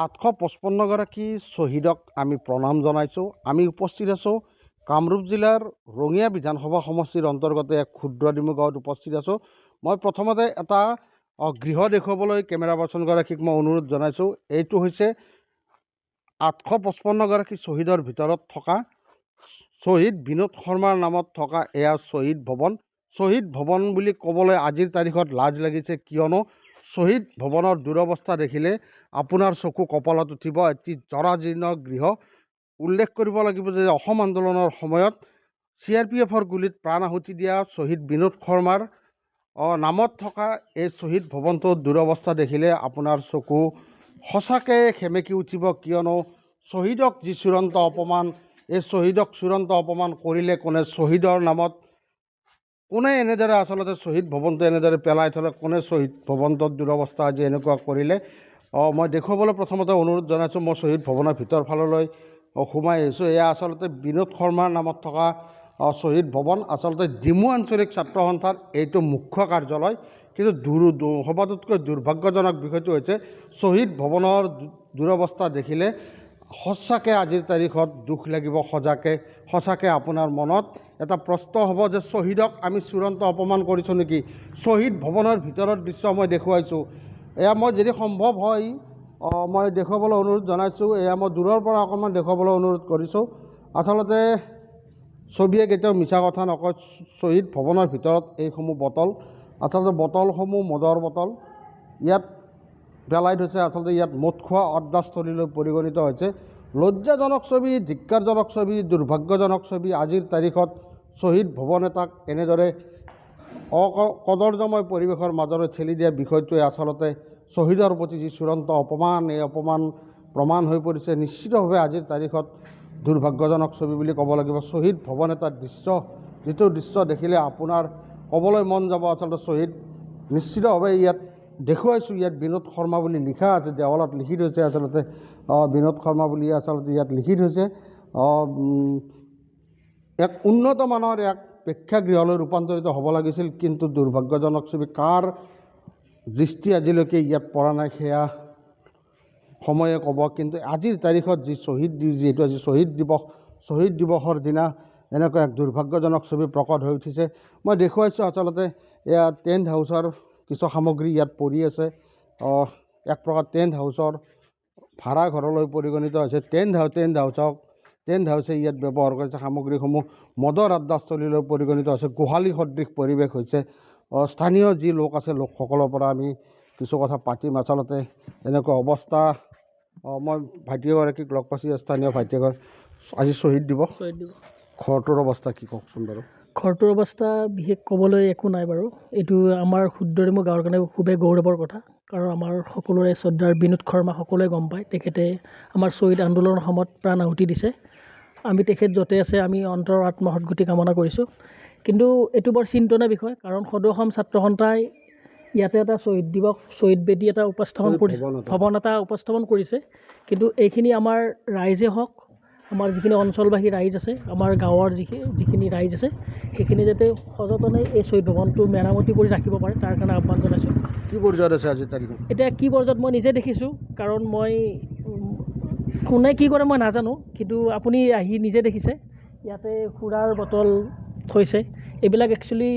855গৰাকী শ্বহীদক আমি প্ৰণাম জনাইছোঁ। আমি উপস্থিত আছোঁ কামৰূপ জিলাৰ ৰঙিয়া বিধানসভা সমষ্টিৰ অন্তৰ্গত এক ক্ষুদ্ৰডিমু গাঁৱত উপস্থিত আছোঁ। মই প্ৰথমতে এটা গৃহ দেখুৱাবলৈ কেমেৰা পাৰ্চনগৰাকীক মই অনুৰোধ জনাইছোঁ। এইটো হৈছে 855গৰাকী শ্বহীদৰ ভিতৰত থকা শ্বহীদ বিনোদ শৰ্মাৰ নামত থকা এয়া শ্বহীদ ভৱন। শ্বহীদ ভৱন বুলি ক'বলৈ আজিৰ তাৰিখত লাজ লাগিছে, কিয়নো শ্বহীদ ভৱনৰ দুৰৱস্থা দেখিলে আপোনাৰ চকু কপালত উঠিব। এটি জৰাজীৰ্ণ গৃহ। উল্লেখ কৰিব লাগিব যে অসম আন্দোলনৰ সময়ত CRPFৰ গুলীত প্ৰাণ আহুতি দিয়া শ্বহীদ বিনোদ শৰ্মাৰ নামত থকা এই শ্বহীদ ভৱনটোৰ দুৰৱস্থা দেখিলে আপোনাৰ চকু সঁচাকৈ সেমেকি উঠিব, কিয়নো শ্বহীদক যি চূড়ান্ত অপমান, এই শ্বহীদক চূড়ান্ত অপমান কৰিলে কোনে, শ্বহীদৰ নামত কোনে এনেদৰে আচলতে শ্বহীদ ভৱনটো এনেদৰে পেলাই থ'লে, কোনে শ্বহীদ ভৱনটোৰ দুৰৱস্থা আজি এনেকুৱা কৰিলে। মই দেখুৱাবলৈ প্ৰথমতে অনুৰোধ জনাইছোঁ। মই শ্বহীদ ভৱনৰ ভিতৰ ফাললৈ সোমাই আহিছোঁ। এয়া আচলতে বিনোদ শৰ্মাৰ নামত থকা শ্বহীদ ভৱন। আচলতে ডিমু আঞ্চলিক ছাত্ৰ সন্থাৰ এইটো মুখ্য কাৰ্যালয়। কিন্তু সবাতোতকৈ দুৰ্ভাগ্যজনক বিষয়টো হৈছে শ্বহীদ ভৱনৰ দুৰৱস্থা দেখিলে সঁচাকৈ আজিৰ তাৰিখত দুখ লাগিব। সঁচাকৈ আপোনাৰ মনত এটা প্ৰশ্ন হ'ব যে শ্বহীদক আমি চূড়ান্ত অপমান কৰিছোঁ নেকি। শ্বহীদ ভৱনৰ ভিতৰৰ দৃশ্য মই দেখুৱাইছোঁ। এয়া মই যদি সম্ভৱ হয় মই দেখুৱাবলৈ অনুৰোধ জনাইছোঁ। এয়া মই দূৰৰ পৰা অকণমান দেখুৱাবলৈ অনুৰোধ কৰিছোঁ। আচলতে ছবিয়ে কেতিয়াও মিছা কথা নকয়। শ্বহীদ ভৱনৰ ভিতৰত এইসমূহ বটল, আচলতে বটলসমূহ মদৰ বটল ইয়াত পেলাই থৈছে। আচলতে ইয়াত মদ খোৱা আড্ডাস্থলীলৈ পৰিগণিত হৈছে। লজ্জাজনক ছবি, ধিক্কাৰজনক ছবি, দুৰ্ভাগ্যজনক ছবি। আজিৰ তাৰিখত শ্বহীদ ভৱন এটাক এনেদৰে কদৰ্যময় পৰিৱেশৰ মাজলৈ ঠেলি দিয়া বিষয়টোৱে আচলতে শ্বহীদৰ প্ৰতি যি চূড়ান্ত অপমান, এই অপমান প্ৰমাণ হৈ পৰিছে। নিশ্চিতভাৱে আজিৰ তাৰিখত দুৰ্ভাগ্যজনক ছবি বুলি ক'ব লাগিব। শ্বহীদ ভৱন এটাৰ দৃশ্য, যিটো দৃশ্য দেখিলে আপোনাৰ ক'বলৈ মন যাব আচলতে শ্বহীদ নিশ্চিতভাৱে ইয়াত দেখুৱাইছোঁ। ইয়াত বিনোদ শৰ্মা বুলি লিখা আছে, দেৱালত লিখি থৈছে। আচলতে বিনোদ শৰ্মা বুলি আচলতে ইয়াত লিখি থৈছে। এক উন্নত মানৰ এক প্ৰেক্ষাগৃহলৈ ৰূপান্তৰিত হ'ব লাগিছিল, কিন্তু দুৰ্ভাগ্যজনক ছবি। কাৰ দৃষ্টি আজিলৈকে ইয়াত পৰা নাই সেয়া সময়ে ক'ব। কিন্তু আজিৰ তাৰিখত যি যিহেতু আজি শ্বহীদ দিৱসৰ দিনা এনেকুৱা এক দুৰ্ভাগ্যজনক ছবি প্ৰকট হৈ উঠিছে। মই দেখুৱাইছোঁ আচলতে এয়া টেণ্ট হাউচৰ কিছু সামগ্ৰী ইয়াত পৰি আছে। এক প্ৰকাৰ টেণ্ট হাউচৰ ভাড়া ঘৰলৈ পৰিগণিত হৈছে। টেণ্ট হাউচে ইয়াত ব্যৱহাৰ কৰিছে সামগ্ৰীসমূহ। মদৰ আড্ডাস্থলীলৈ পৰিগণিত হৈছে। গোহালি সদৃশ পৰিৱেশ হৈছে। স্থানীয় যি লোক আছে, লোকসকলৰ পৰা আমি কিছু কথা পাতিম। আচলতে এনেকুৱা অৱস্থা। মই ভাইটিগৰাকীক লগ পাইছোঁ, স্থানীয় ভাইটিগৰাকী। আজি শ্বহীদ দিৱস, ঘৰটোৰ অৱস্থা কি কওকচোন বাৰু। ঘৰটোৰ অৱস্থা বিশেষ ক'বলৈ একো নাই বাৰু। এইটো আমাৰ ক্ষুদ্ৰডিমু গাঁৱৰ কাৰণে খুবেই গৌৰৱৰ কথা, কাৰণ আমাৰ সকলোৰে শ্ৰদ্ধাৰ বিনোদ শৰ্মা সকলোৱে গম পায়। তেখেতে আমাৰ শ্বহীদ আন্দোলনৰ সময়ত প্ৰাণ আহুতি দিছে। আমি তেখেত য'তে আছে আমি অন্তৰৰ আত্মসদ্গতি কামনা কৰিছোঁ। কিন্তু এইটো বৰ চিন্তনীয় বিষয়, কাৰণ সদৌ অসম ছাত্ৰ সন্থাই ইয়াতে এটা শ্বহীদ দিৱস, শ্বহীদ বেদী এটা উপস্থাপন কৰিছে, ভৱন এটা উপস্থাপন কৰিছে। কিন্তু এইখিনি আমাৰ ৰাইজে হওক, আমাৰ যিখিনি অঞ্চলবাসী ৰাইজ আছে, আমাৰ গাঁৱৰ যিখিনি ৰাইজ আছে, সেইখিনি যাতে সযতনে এই শ্বহীদ ভৱনটো মেৰামতি কৰি ৰাখিব পাৰে, তাৰ কাৰণে আহ্বান জনাইছোঁ। কি পৰ্যায়ত আছে আজিৰ তাৰিখত? এতিয়া কি পৰ্যায়ত মই নিজে দেখিছোঁ, কাৰণ মই কোনে কি কৰে মই নাজানো, কিন্তু আপুনি আহি নিজে দেখিছে। ইয়াতে সুৰাৰ বটল থৈছে। এইবিলাক একচুৱেলি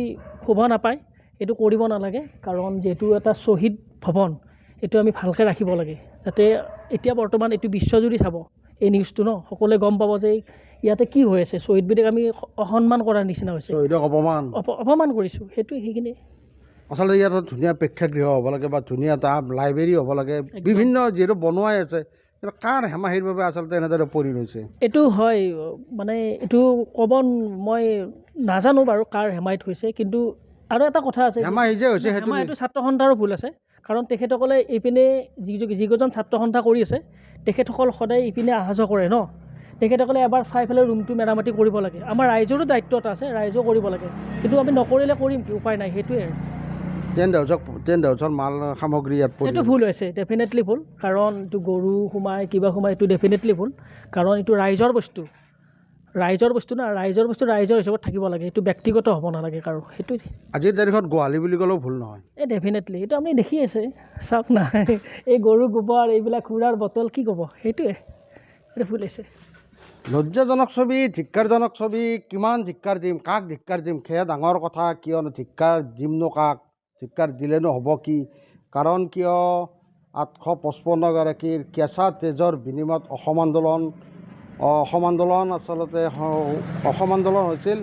শোভা নাপায়, এইটো কৰিব নালাগে। কাৰণ যিহেতু এটা শ্বহীদ ভৱন, এইটো আমি ভালকৈ ৰাখিব লাগে, যাতে এতিয়া বৰ্তমান এইটো বিশ্বজুৰি চাব এই নিউজটো সকলোৱে গম পাব যে ইয়াতে কি হৈ আছে। শ্বহীদবিদক আমি অসন্মান কৰাৰ নিচিনা হৈছে, শ্বহীদক অপমান কৰিছোঁ। সেইখিনি আচলতে ইয়াত ধুনীয়া প্ৰেক্ষাগৃহ হ'ব লাগে বা ধুনীয়া এটা লাইব্ৰেৰী হ'ব লাগে। বিভিন্ন যিহেতু বনোৱাই আছে, কাৰ হেমাহিৰ বাবে আচলতে এনেদৰে পৰি ৰৈছে। এইটো হয়, মানে এইটো ক'ব মই নাজানো বাৰু কাৰ হেমাহিত হৈছে। কিন্তু আৰু এটা কথা আছে, হেমাহিটো ছাত্ৰ সন্থাৰো ভুল আছে। কাৰণ তেখেতসকলে এইপিনে যিকেইজন ছাত্ৰ সন্থা কৰি আছে, তেখেতসকল সদায় ইপিনে অহা যোৱা কৰে তেখেতসকলে এবাৰ চাই পেলাই ৰুমটো মেৰামতি কৰিব লাগে। আমাৰ ৰাইজৰো দায়িত্ব এটা আছে, ৰাইজেও কৰিব লাগে। কিন্তু আমি নকৰিলে কৰিম কি, উপায় নাই, সেইটোৱে। টেণ্ট হাউচৰ মাল সামগ্ৰী ইয়াত এইটো ভুল হৈছে, ডেফিনেটলি ভুল। কাৰণ এইটো গৰু সোমাই কিবা সোমাই, এইটো ডেফিনেটলি ভুল। কাৰণ এইটো ৰাইজৰ বস্তু, ৰাইজৰ বস্তু না, ৰাইজৰ বস্তু ৰাইজৰ হিচাপত থাকিব লাগে, এইটো ব্যক্তিগত হ'ব নালাগে কাৰো, সেইটোৱে। আজিৰ তাৰিখত গোহালি বুলি ক'লেও ভুল নহয়। এই ডেফিনেটলি এইটো আপুনি দেখি আছে, চাওক না এই গৰু গোবৰ এইবিলাক খুৰাৰ বটল কি ক'ব, সেইটোৱে এইটো ভুল হৈছে। লজ্জাজনক ছবি, ধিক্কাৰজনক ছবি, কিমান ধিক্কাৰ দিম, কাক ধিক্কাৰ দিম, সেয়া ডাঙৰ কথা। কিয়নো ধিক্কাৰ দিমনো কাক, ধিক্কাৰ দিলেনো হ'ব কি? কাৰণ কিয় 855গৰাকীৰ কেঁচা তেজৰ বিনিময়ত অসম আন্দোলন আচলতে অসম আন্দোলন হৈছিল।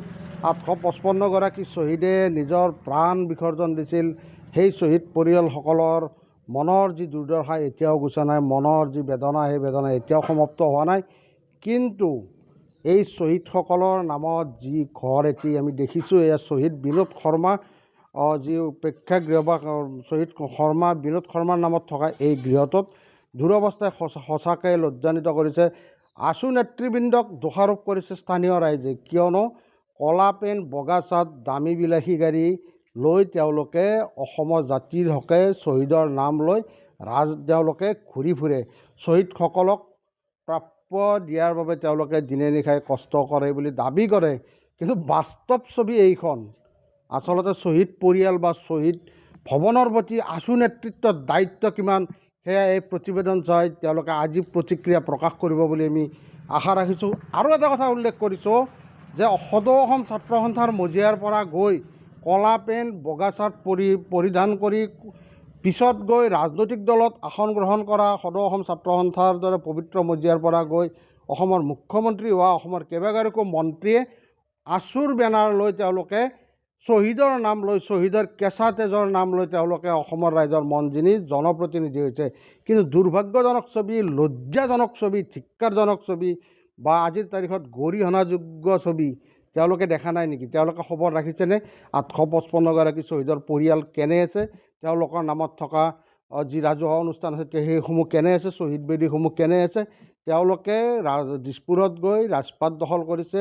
855গৰাকী শ্বহীদে নিজৰ প্ৰাণ বিসৰ্জন দিছিল। সেই শ্বহীদ পৰিয়ালসকলৰ মনৰ যি দুৰ্দশা এতিয়াও গুচা নাই, মনৰ যি বেদনা, সেই বেদনা এতিয়াও সমাপ্ত হোৱা নাই। কিন্তু এই শ্বহীদসকলৰ নামত যি ঘৰ এটি আমি দেখিছোঁ, এয়া শ্বহীদ বিনোদ শৰ্মা যি প্ৰেক্ষাগৃহ বা শ্বহীদ বিনোদ শৰ্মাৰ নামত থকা এই গৃহটোত দুৰৱস্থাই সঁচাকৈ লজ্জান্বিত কৰিছে। আশু নেতৃবৃন্দক দোষাৰোপ কৰিছে স্থানীয় ৰাইজে। কিয়নো কলা পেণ্ট, বগা চাৰ্ট, দামী বিলাসী গাড়ী লৈ তেওঁলোকে অসমৰ জাতিৰ হকে শ্বহীদৰ নাম লৈ তেওঁলোকে ঘূৰি ফুৰে। শ্বহীদসকলক প্ৰাপ্য দিয়াৰ বাবে তেওঁলোকে দিনে নিশাই কষ্ট কৰে বুলি দাবী কৰে। কিন্তু বাস্তৱ ছবি এইখন। আচলতে শ্বহীদ পৰিয়াল বা শ্বহীদ ভৱনৰ প্ৰতি আশু নেতৃত্বৰ দায়িত্ব কিমান, সেয়া এই প্ৰতিবেদন চাই তেওঁলোকে আজি প্ৰতিক্ৰিয়া প্ৰকাশ কৰিব বুলি আমি আশা ৰাখিছোঁ। আৰু এটা কথা উল্লেখ কৰিছোঁ যে সদৌ অসম ছাত্ৰ সন্থাৰ মজিয়াৰ পৰা গৈ কলা পেণ্ট, বগা চাৰ্ট পৰিধান কৰি পিছত গৈ ৰাজনৈতিক দলত আসন গ্ৰহণ কৰা সদৌ অসম ছাত্ৰ সন্থাৰ দৰে পবিত্ৰ মজিয়াৰ পৰা গৈ অসমৰ মুখ্যমন্ত্ৰী হোৱা অসমৰ কেইবাগৰাকীও মন্ত্ৰীয়ে আশুৰ বেনাৰ লৈ তেওঁলোকে শ্বহীদৰ নাম লৈ, শ্বহীদৰ কেঁচা তেজৰ নাম লৈ তেওঁলোকে অসমৰ ৰাইজৰ মন জিনি জনপ্ৰতিনিধি হৈছে। কিন্তু দুৰ্ভাগ্যজনক ছবি, লজ্জাজনক ছবি, ধিক্কাৰজনক ছবি বা আজিৰ তাৰিখত গৰিহণাযোগ্য ছবি তেওঁলোকে দেখা নাই নেকি? তেওঁলোকে খবৰ ৰাখিছেনে 855গৰাকী শ্বহীদৰ পৰিয়াল কেনে আছে, তেওঁলোকৰ নামত থকা যি ৰাজহুৱা অনুষ্ঠান আছে সেইসমূহ কেনে আছে, শ্বহীদ বেদীসমূহ কেনে আছে? তেওঁলোকে দিছপুৰত গৈ ৰাজপাট দখল কৰিছে,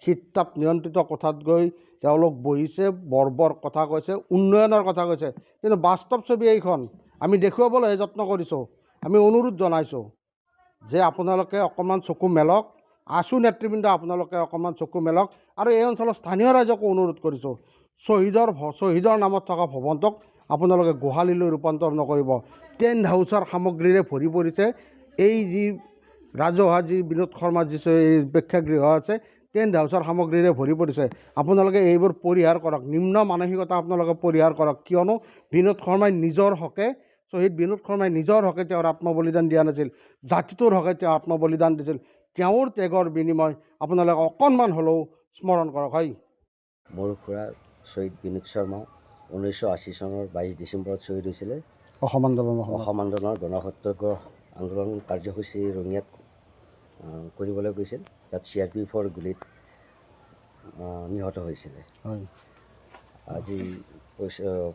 শীত-তাপ নিয়ন্ত্ৰিত কোঠাত গৈ তেওঁলোক বহিছে, বৰ্বৰ কথা কৈছে, উন্নয়নৰ কথা কৈছে। কিন্তু বাস্তৱ ছবি এইখন। আমি দেখুৱাবলৈ যত্ন কৰিছোঁ, আমি অনুৰোধ জনাইছোঁ যে আপোনালোকে অকণমান চকু মেলক, আশু নেতৃবৃন্দ আপোনালোকে অকণমান চকু মেলক। আৰু এই অঞ্চলৰ স্থানীয় ৰাইজকো অনুৰোধ কৰিছোঁ, শ্বহীদৰ নামত থকা ভৱনটোক আপোনালোকে গোহালিলৈ ৰূপান্তৰ নকৰিব। টেণ্ট হাউচৰ সামগ্ৰীৰে ভৰি পৰিছে এই যি ৰাজহুৱা যি বিনোদ শৰ্মাৰ যি এই প্ৰেক্ষাগৃহ আছে, টেণ্ট হাউচৰ সামগ্ৰীৰে ভৰি পৰিছে। আপোনালোকে এইবোৰ পৰিহাৰ কৰক, নিম্ন মানসিকতা আপোনালোকে পৰিহাৰ কৰক। কিয়নো বিনোদ শৰ্মাই নিজৰ হকে, শ্বহীদ বিনোদ শৰ্মাই নিজৰ হকে তেওঁৰ আত্মবলিদান দিয়া নাছিল, জাতিটোৰ হকে তেওঁ আত্মবলিদান দিছিল। তেওঁৰ ত্যাগৰ বিনিময় আপোনালোকে অকণমান হ'লেও স্মৰণ কৰক। হয়, মোৰ খুৰা শ্বহীদ বিনোদ শৰ্মা 1980 চনৰ 22 ডিচেম্বৰত শ্বহীদ হৈছিলে। অসম আন্দোলনৰ গণসত্যাগ্ৰহ আন্দোলন কাৰ্যসূচী ৰঙিয়াত কৰিবলৈ গৈছিল। তাত CRPFৰ গুলীত নিহত হৈছিলে। আজি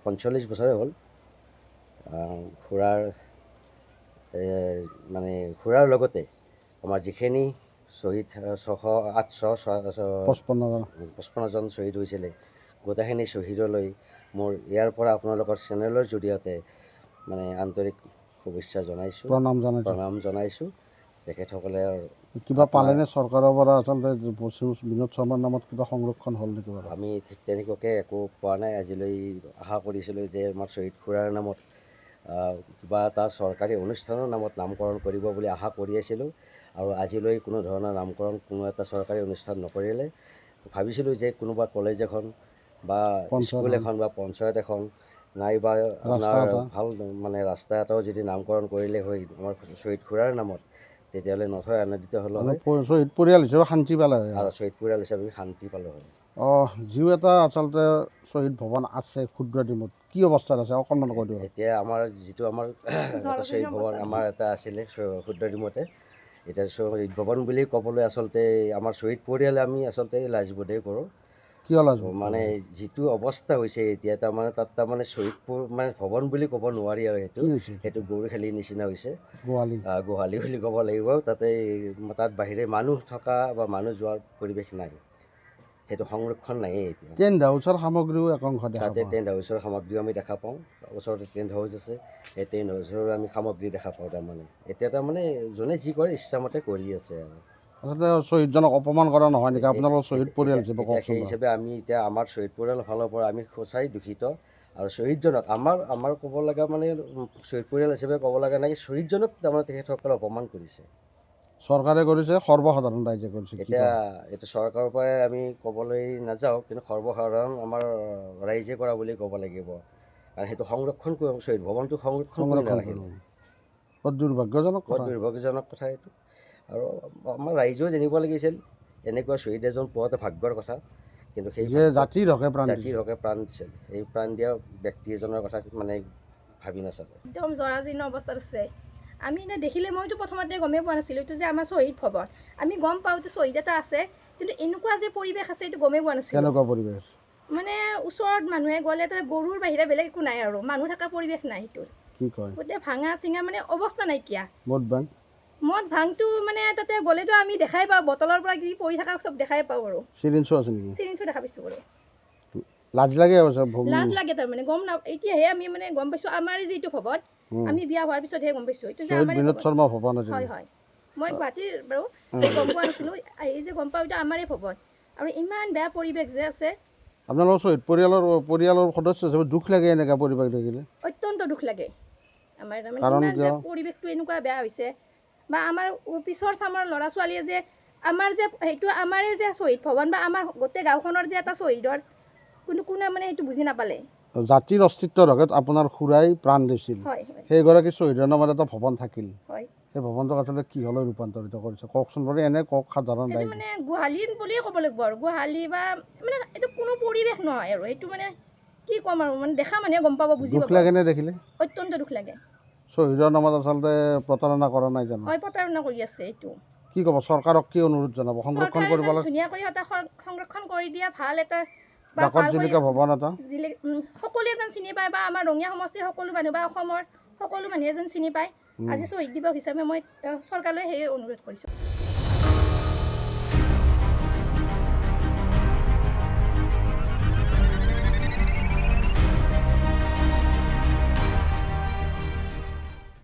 45 বছৰে হ'ল। খুৰাৰ লগতে আমাৰ যিখিনি শ্বহীদ 855জন শ্বহীদ হৈছিলে, গোটেইখিনি শ্বহীদলৈ মোৰ ইয়াৰ পৰা আপোনালোকৰ চেনেলৰ জৰিয়তে আন্তৰিক শুভেচ্ছা জনাইছোঁ, প্ৰণাম জনাইছোঁ। তেখেতসকলে কিবা পালেনে চৰকাৰৰ পৰা? আচলতে বিনোদ শৰ্মাৰ নামত কিবা সংৰক্ষণ হ'ল নেকি? আমি ঠিক তেনেকুৱাকৈ একো পোৱা নাই। আজিলৈ আশা কৰিছিলোঁ যে আমাৰ শ্বহীদ খুৰাৰ নামত কিবা এটা চৰকাৰী অনুষ্ঠানৰ নামত নামকৰণ কৰিব বুলি আশা কৰি আছিলোঁ। আৰু আজিলৈ কোনো ধৰণৰ নামকৰণ, কোনো এটা চৰকাৰী অনুষ্ঠান নকৰিলে। ভাবিছিলোঁ যে কোনোবা কলেজ এখন বা স্কুল এখন বা পঞ্চায়ত এখন নাইবা আপোনাৰ ভাল ৰাস্তা এটাও যদি নামকৰণ কৰিলে হয় আমাৰ শ্বহীদ খুৰাৰ নামত, তেতিয়াহ'লে নথৈ আনন্দিত হ'লো হয়। শ্বহীদ পৰিয়াল হিচাপে শান্তি পালে হয় আৰু শ্বহীদ পৰিয়াল হিচাপে শান্তি পালোঁ হয়। যিও এটা আচলতে শ্বহীদ ভৱন আছে ক্ষুদ্ৰ ডিমত, কি অৱস্থাত আছে অকণমান কৈ দিব। এতিয়া আমাৰ যিটো এটা শ্বহীদ ভৱন আমাৰ এটা আছিলে ক্ষুদ্ৰ ডিমতে, এতিয়া শ্বহীদ ভৱন বুলি ক'বলৈ আচলতে আমাৰ শ্বহীদ পৰিয়ালে আমি আচলতে লাজবোধেই কৰোঁ। কিয় লাজ? যিটো অৱস্থা হৈছে এতিয়া তাত শ্বহীদ ভৱন বুলি ক'ব নোৱাৰি আৰু সেইটো গৰুখালিৰ নিচিনা হৈছে, গোহালি বুলি ক'ব লাগিব। তাত বাহিৰে মানুহ থকা বা মানুহ যোৱাৰ পৰিৱেশ নাই, সেইটো সংৰক্ষণ নায়েই এতিয়া। টেণ্ট হাউচৰ সামগ্ৰীও একাংশ তাতে টেণ্ট হাউচৰ সামগ্ৰীও আমি দেখা পাওঁ। ওচৰতে টেণ্ট হাউচ আছে, সেই টেণ্ট হাউচৰ আমি সামগ্ৰী দেখা পাওঁ। এতিয়া যোনে যি কৰে ইচ্ছামতে কৰি আছে আৰু আচলতে শ্বহীদজনক অপমান কৰা নহয় নেকি আপোনালোকৰ শ্বহীদ পৰিয়াল হিচাপে এতিয়া সেই কওকচোন? হিচাপে আমি এতিয়া আমাৰ শ্বহীদ পৰিয়ালৰ ফালৰ পৰা আমি সঁচাই দুখিত আৰু শ্বহীদজনক আমাৰ ক'ব লগা মানে শ্বহীদ পৰিয়াল হিচাপে ক'ব লগা নাই শ্বহীদজনক তাৰমানে তেখেতসকলে অপমান কৰিছে। চৰকাৰে কৰিছে, সৰ্বসাধাৰণ ৰাইজে কৰিছে। এতিয়া এইটো চৰকাৰৰ পৰাই আমি ক'বলৈ নাযাওঁ, কিন্তু সৰ্বসাধাৰণ আমাৰ ৰাইজে কৰা বুলি ক'ব লাগিব, কাৰণ সেইটো সংৰক্ষণ কৰি শ্বহীদ ভৱনটো সংৰক্ষণ কৰি নাৰাখিলে বৰ দুৰ্ভাগ্যজনক বৰ কথা। দুৰ্ভাগ্যজনক কথা এইটো। আৰু আমাৰ ৰাইজেও জানিব লাগিছিল এনেকুৱা শ্বহীদ এজন পোৱাটো ভাগ্যৰ কথা, কিন্তু সেই যে জাতিৰ হকে প্ৰাণ দিছে। জাতিৰ হকে প্ৰাণ দিছিল, এই প্ৰাণ দিয়া ব্যক্তি এজনৰ কথা মানে ভাবি নাচালে। একদম জৰাজীৰ্ণ অৱস্থাত আছে। আমি এতিয়া দেখিলে মইতো প্ৰথমতে গমেই পোৱা নাছিলোঁ এইটো যে আমাৰ শ্বহীদ ভৱন। আমি গম পাওঁ যে শ্বহীদ এটা আছে, কিন্তু এনেকুৱা যে পৰিৱেশ আছে এইটো গমেই পোৱা নাছিলোঁ। কেনেকুৱা পৰিৱেশ? মানে ওচৰত মানুহে গ'লে তাত গৰুৰ বাহিৰে বেলেগ একো নাই আৰু মানুহ থকা পৰিৱেশ নাই সেইটোৰ। কি কয়? গোটেই ভাঙা চিঙা মানে অৱস্থা নাইকিয়া। মদ ভাংটো মানে তাতে গ'লেতো আমি দেখাই পাওঁ, বটলৰ পৰা কি পৰি থকা চব দেখাই পাওঁ আৰু। চিৰিঞ্জো আছে নেকি? চিৰিঞ্জো দেখা পাইছোঁ বাৰু। লাজ লাগে লাজ লাগে তাৰমানে গম না এতিয়াহে আমি মানে গম পাইছোঁ আমাৰ যিটো ভৱন আমি বিয়া হোৱাৰ পিছতহে গম পাইছোঁ এইটো যে আমাৰ বিনোদ শৰ্মা ভৱন আছে। হয় হয়, মই গুৱাহাটীৰ বাৰু গম পোৱা নাছিলোঁ, আহি যে গম পাওঁ এইটো আমাৰে ভৱন আৰু ইমান বেয়া পৰিৱেশ যে আছে। আপোনালোকৰ শ্বহীদ পৰিয়ালৰ সদস্য হিচাপে দুখ লাগে এনেকুৱা পৰিৱেশ দেখিলে? অত্যন্ত দুখ লাগে আমাৰ তাৰমানে ইমান যে পৰিৱেশটো এনেকুৱা বেয়া হৈছে, বা আমাৰ পিছৰ চামৰ ল'ৰা ছোৱালীয়ে যে আমাৰ যে সেইটো আমাৰে যে শ্বহীদ ভৱন বা আমাৰ গোটেই গাঁওখনৰ যে এটা শ্বহীদৰ কিন্তু কোনে মানে সেইটো বুজি নাপালে। জাতিৰ অস্তিত্বৰ হকে আপোনাৰ খুৰাই প্ৰাণ দিছিল, সেইগৰাকী শ্বহীদৰ নামত এটা ভৱন থাকিল, সেই ভৱনটোক আচলতে কিহলৈ ৰূপান্তৰিত কৰিছে কওকচোন বাৰু? এনে কওক সাধাৰণ ৰাইজ। মানে গোহালি বুলিয়ে ক'ব লাগিব আৰু গোহালি বা মানে এইটো কোনো পৰিৱেশ নহয় আৰু সেইটো মানে কি ক'ম আৰু মানে দেখা মানুহে গম পাব, বুজি পাব। দুখ লাগে নে দেখিলে? অত্যন্ত দুখ লাগে। শ্বহীদৰ নামত আচলতে প্ৰতাৰণা কৰা নাই জানো? হয়, প্ৰতাৰণা কৰি আছে এইটো। কি ক'ব চৰকাৰক? কি অনুৰোধ জনাব? সংৰক্ষণ কৰিব লাগে, ধুনীয়া কৰি এটা সংৰক্ষণ কৰি দিয়া ভাল এটা জাকত জিলিকা ভৱন এটা সকলোৱে যেন চিনি পায়, বা আমাৰ ৰঙিয়া সমষ্টিৰ সকলো মানুহ বা অসমৰ সকলো মানুহে যেন চিনি পায়। আজি শ্বহীদ দিৱস হিচাপে মই চৰকাৰলৈ সেই অনুৰোধ কৰিছোঁ।